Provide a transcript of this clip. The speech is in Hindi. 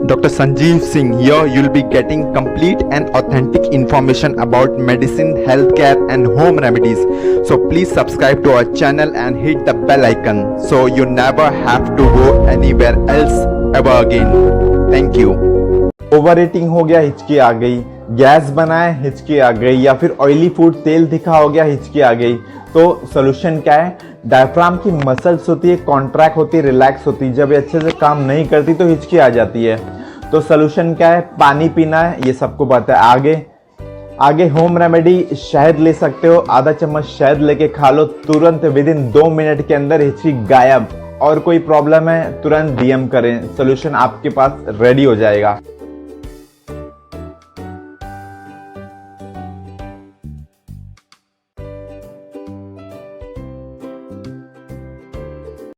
Dr. Sanjeev Singh. Here you'll be getting complete and authentic information about medicine, healthcare and home remedies. So please subscribe to our channel and hit the bell icon so you never have to go anywhere else ever again. Thank you. Over eating हो गया, हिचकी आ गई, गैस बनाए हिचकी आ गई, या फिर ऑयली फूड तेल दिखा हो गया हिचकी आ गई, तो सोल्यूशन क्या है? डायफ्राम की मसल्स होती है, कॉन्ट्रैक्ट होती है, रिलैक्स होती है, जब ये अच्छे से काम नहीं करती तो हिचकी आ जाती है। तो सोल्यूशन क्या है? पानी पीना है, ये सबको पता है। आगे होम रेमेडी शहद ले सकते हो, आधा चम्मच शहद लेके खा लो, तुरंत विदिन 2 मिनट के अंदर हिचकी गायब। और कोई प्रॉब्लम है तुरंत DM करें, सोल्यूशन आपके पास रेडी हो जाएगा।